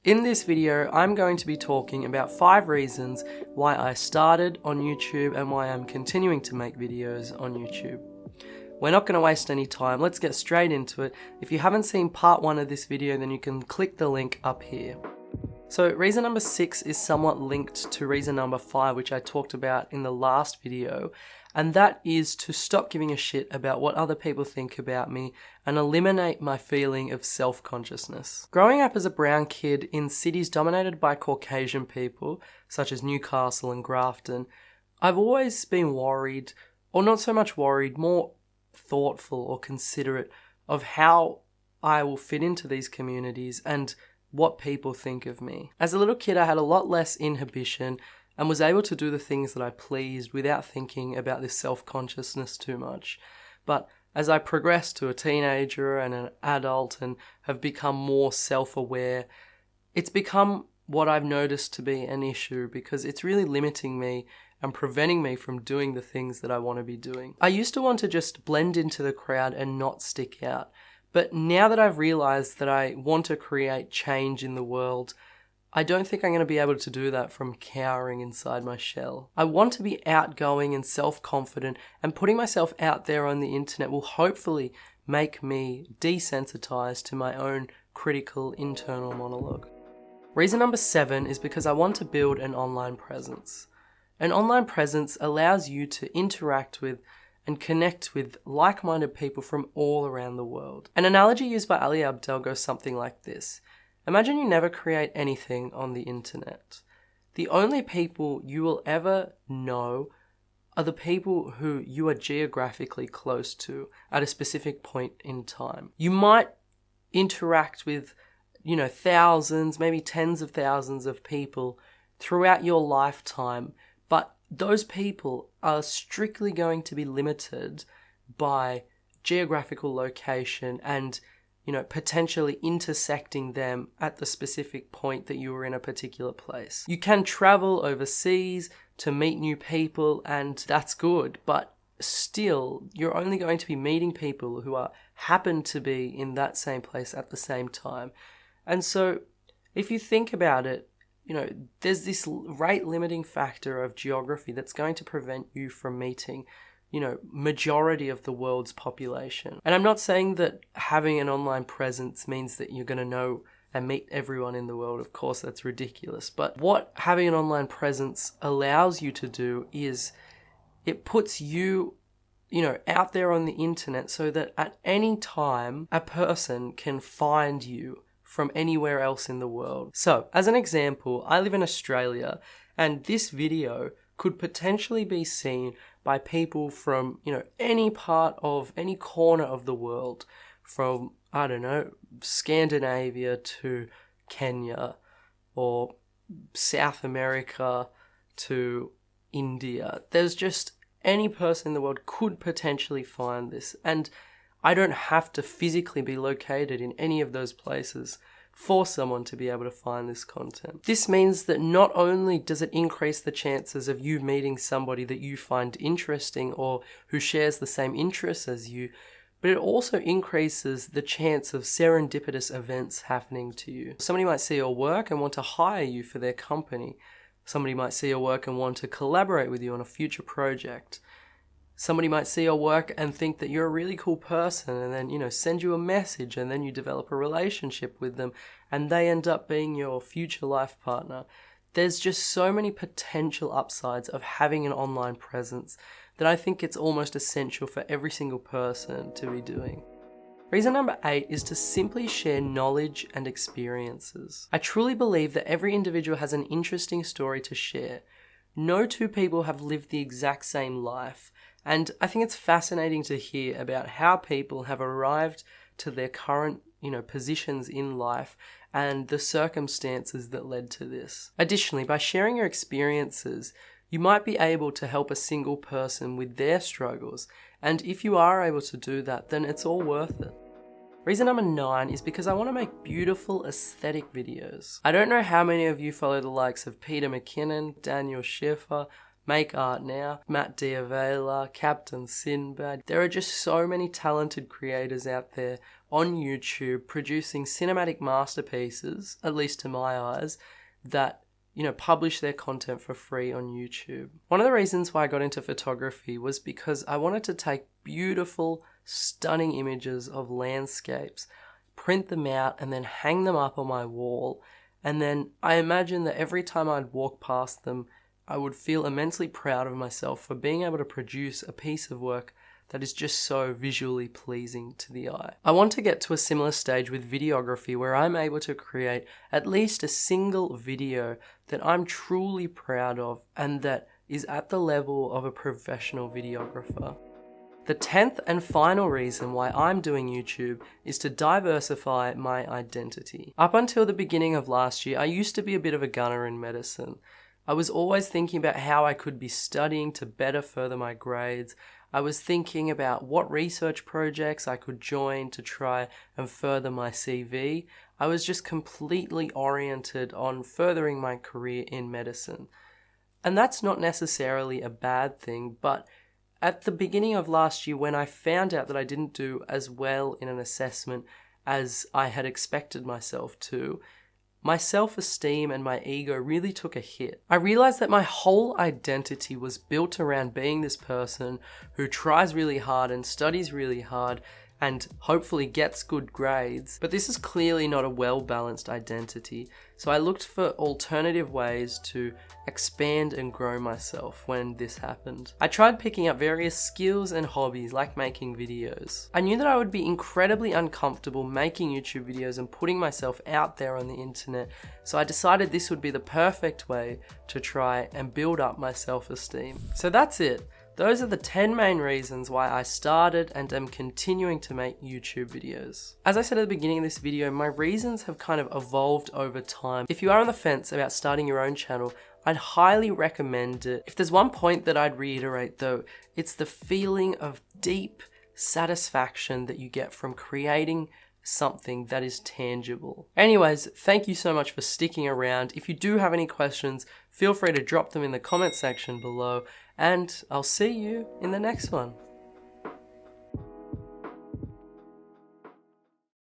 In this video, I'm going to be talking about 5 reasons why I started on YouTube and why I'm continuing to make videos on YouTube. We're not going to waste any time, let's get straight into it. If you haven't seen part 1 of this video, then you can click the link up here. So reason number 6 is somewhat linked to reason number 5, which I talked about in the last video, and that is to stop giving a shit about what other people think about me and eliminate my feeling of self-consciousness. Growing up as a brown kid in cities dominated by Caucasian people, such as Newcastle and Grafton, I've always been worried, or not so much worried, more thoughtful or considerate of how I will fit into these communities and what people think of me. As a little kid, I had a lot less inhibition and was able to do the things that I pleased without thinking about this self-consciousness too much. But as I progressed to a teenager and an adult and have become more self-aware, it's become what I've noticed to be an issue because it's really limiting me and preventing me from doing the things that I want to be doing. I used to want to just blend into the crowd and not stick out. But now that I've realized that I want to create change in the world, I don't think I'm going to be able to do that from cowering inside my shell. I want to be outgoing and self-confident, and putting myself out there on the internet will hopefully make me desensitized to my own critical internal monologue. Reason number 7 is because I want to build an online presence. An online presence allows you to interact with and connect with like-minded people from all around the world. An analogy used by Ali Abdaal goes something like this. Imagine you never create anything on the internet. The only people you will ever know are the people who you are geographically close to at a specific point in time. You might interact with, thousands, maybe tens of thousands of people throughout your lifetime, but those people are strictly going to be limited by geographical location and, potentially intersecting them at the specific point that you were in a particular place. You can travel overseas to meet new people, and that's good, but still, you're only going to be meeting people who happen to be in that same place at the same time. And so, if you think about it, there's this rate limiting factor of geography that's going to prevent you from meeting, majority of the world's population. And I'm not saying that having an online presence means that you're going to know and meet everyone in the world. Of course, that's ridiculous. But what having an online presence allows you to do is it puts you, out there on the internet so that at any time a person can find you from anywhere else in the world. So, as an example, I live in Australia, and this video could potentially be seen by people from, any part of, any corner of the world, from, Scandinavia to Kenya, or South America to India. There's just any person in the world could potentially find this, and I don't have to physically be located in any of those places for someone to be able to find this content. This means that not only does it increase the chances of you meeting somebody that you find interesting or who shares the same interests as you, but it also increases the chance of serendipitous events happening to you. Somebody might see your work and want to hire you for their company. Somebody might see your work and want to collaborate with you on a future project. Somebody might see your work and think that you're a really cool person and then, send you a message, and then you develop a relationship with them and they end up being your future life partner. There's just so many potential upsides of having an online presence that I think it's almost essential for every single person to be doing. Reason number 8 is to simply share knowledge and experiences. I truly believe that every individual has an interesting story to share. No two people have lived the exact same life. And I think it's fascinating to hear about how people have arrived to their current, positions in life and the circumstances that led to this. Additionally, by sharing your experiences, you might be able to help a single person with their struggles. And if you are able to do that, then it's all worth it. Reason number 9 is because I want to make beautiful aesthetic videos. I don't know how many of you follow the likes of Peter McKinnon, Daniel Schiffer, Make Art Now, Matt Diavela, Captain Sinbad. There are just so many talented creators out there on YouTube producing cinematic masterpieces, at least to my eyes, that publish their content for free on YouTube. One of the reasons why I got into photography was because I wanted to take beautiful, stunning images of landscapes, print them out, and then hang them up on my wall. And then I imagined that every time I'd walk past them, I would feel immensely proud of myself for being able to produce a piece of work that is just so visually pleasing to the eye. I want to get to a similar stage with videography where I'm able to create at least a single video that I'm truly proud of and that is at the level of a professional videographer. The 10th and final reason why I'm doing YouTube is to diversify my identity. Up until the beginning of last year, I used to be a bit of a gunner in medicine. I was always thinking about how I could be studying to better further my grades. I was thinking about what research projects I could join to try and further my CV. I was just completely oriented on furthering my career in medicine. And that's not necessarily a bad thing, but at the beginning of last year, when I found out that I didn't do as well in an assessment as I had expected myself to, my self-esteem and my ego really took a hit. I realized that my whole identity was built around being this person who tries really hard and studies really hard and hopefully gets good grades. But this is clearly not a well-balanced identity. So I looked for alternative ways to expand and grow myself when this happened. I tried picking up various skills and hobbies like making videos. I knew that I would be incredibly uncomfortable making YouTube videos and putting myself out there on the internet. So I decided this would be the perfect way to try and build up my self-esteem. So that's it. Those are the 10 main reasons why I started and am continuing to make YouTube videos. As I said at the beginning of this video, my reasons have kind of evolved over time. If you are on the fence about starting your own channel, I'd highly recommend it. If there's one point that I'd reiterate though, it's the feeling of deep satisfaction that you get from creating something that is tangible. Anyways, thank you so much for sticking around. If you do have any questions, feel free to drop them in the comment section below, and I'll see you in the next one.